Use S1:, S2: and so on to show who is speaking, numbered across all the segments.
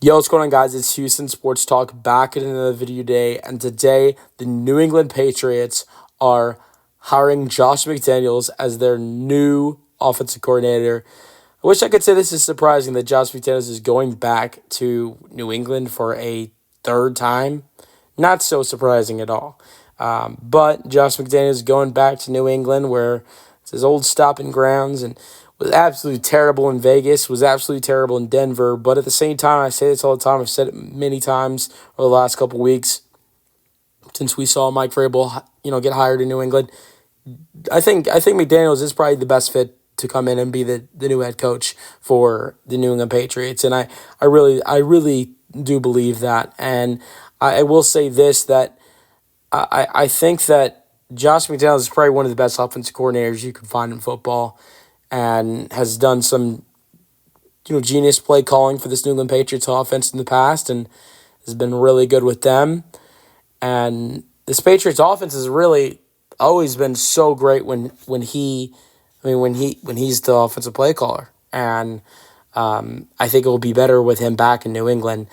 S1: Yo, what's going on, guys? It's Houston Sports Talk back in another video day, and today the New England Patriots are hiring Josh McDaniels as their new offensive coordinator. I wish I could say this is surprising that Josh McDaniels is going back to New England for a third time. Not so surprising at all. But Josh McDaniels is going back to New England where it's his old stomping grounds and was absolutely terrible in Vegas, was absolutely terrible in Denver. But at the same time, I say this all the time, I've said it many times over the last couple of weeks since we saw Mike Vrabel, get hired in New England. I think McDaniels is probably the best fit to come in and be the new head coach for the New England Patriots. And I really do believe that. And I will say this, that I think that Josh McDaniels is probably one of the best offensive coordinators you can find in football, and has done some genius play calling for this New England Patriots offense in the past, and has been really good with them. And this Patriots offense has really always been so great when he's the offensive play caller, and I think it will be better with him back in New England.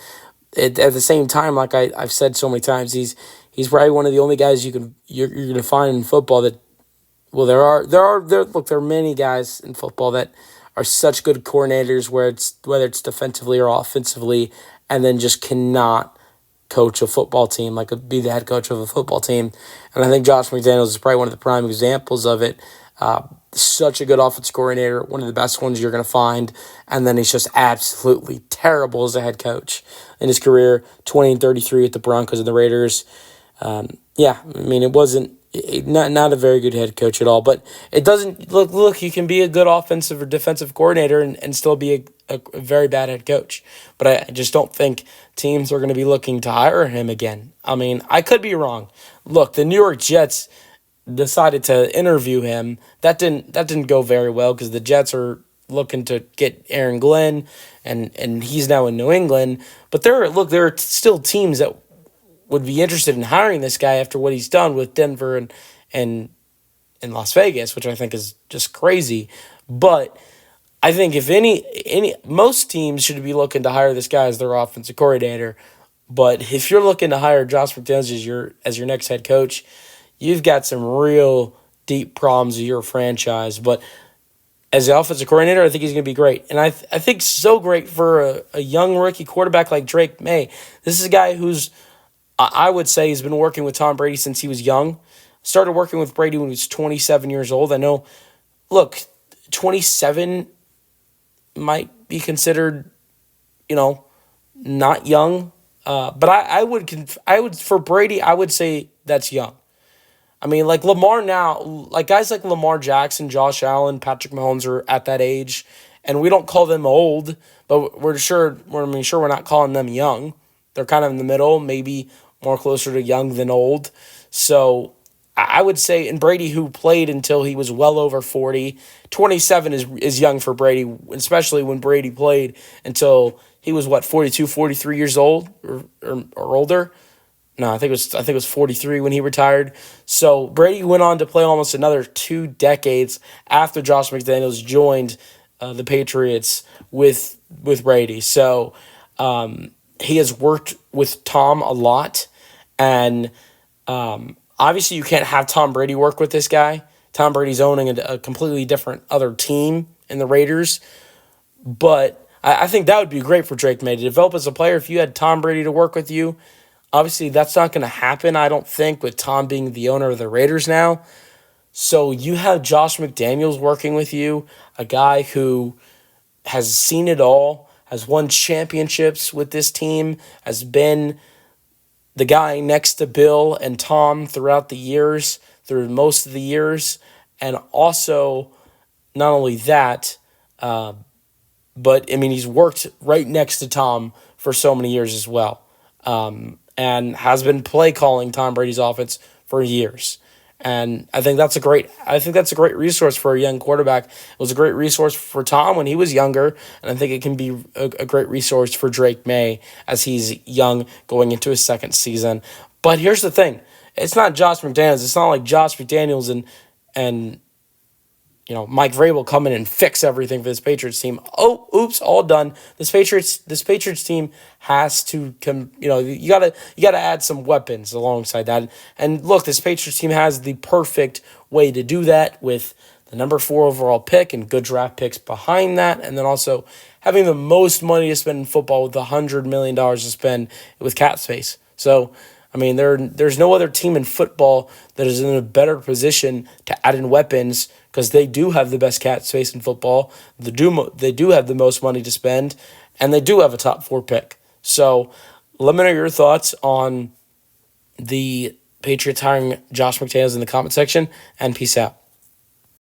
S1: At the same time, like I've said so many times, he's probably one of the only guys you're going to find in football that, well, there are many guys in football that are such good coordinators whether it's defensively or offensively, and then just cannot coach a football team, like be the head coach of a football team. And I think Josh McDaniels is probably one of the prime examples of it. Such a good offensive coordinator, one of the best ones you're going to find, and then he's just absolutely terrible as a head coach in his career. 20-33 at the Broncos and the Raiders. It wasn't not a very good head coach at all. But it doesn't look. You can be a good offensive or defensive coordinator and still be a very bad head coach. But I just don't think teams are going to be looking to hire him again. I mean, I could be wrong. Look, the New York Jets decided to interview him. That didn't go very well because the Jets are looking to get Aaron Glenn, and he's now in New England. But there are still teams that would be interested in hiring this guy after what he's done with Denver and in Las Vegas, which I think is just crazy. But I think if any most teams should be looking to hire this guy as their offensive coordinator. But if you're looking to hire Josh McDaniels as your next head coach, you've got some real deep problems with your franchise. But as the offensive coordinator, I think he's going to be great. And I think so great for a young rookie quarterback like Drake May. This is a guy who's, I would say, he's been working with Tom Brady since he was young. Started working with Brady when he was 27 years old. I know, look, 27 might be considered, not young. But I would for Brady, I would say that's young. I mean, like Lamar now, like guys like Lamar Jackson, Josh Allen, Patrick Mahomes are at that age, and we don't call them old, but we're not calling them young. They're kind of in the middle, maybe more closer to young than old. So I would say, and Brady, who played until he was well over 40, 27 is young for Brady, especially when Brady played until he was, 42, 43 years old or older. No, I think it was 43 when he retired. So Brady went on to play almost another 2 decades after Josh McDaniels joined the Patriots with Brady. So he has worked with Tom a lot, and obviously you can't have Tom Brady work with this guy. Tom Brady's owning a completely different other team in the Raiders, but I think that would be great for Drake May to develop as a player if you had Tom Brady to work with you. Obviously, that's not going to happen, I don't think, with Tom being the owner of the Raiders now. So you have Josh McDaniels working with you, a guy who has seen it all, has won championships with this team, has been the guy next to Bill and Tom through most of the years. And also, not only that, but, I mean, he's worked right next to Tom for so many years as well. And has been play calling Tom Brady's offense for years. And I think that's a great resource for a young quarterback. It was a great resource for Tom when he was younger, and I think it can be a great resource for Drake May as he's young going into his second season. But here's the thing. It's not Josh McDaniels. It's not like Josh McDaniels and Mike Vrabel come in and fix everything for this Patriots team. Oh, oops, all done. This Patriots team has to come. You gotta add some weapons alongside that. And look, this Patriots team has the perfect way to do that with the number 4 overall pick and good draft picks behind that, and then also having the most money to spend in football with $100 million to spend with cap space. So, I mean, there's no other team in football that is in a better position to add in weapons because they do have the best cap space in football. They do have the most money to spend, and they do have a top 4 pick. So, let me know your thoughts on the Patriots hiring Josh McDaniels in the comment section, and peace out.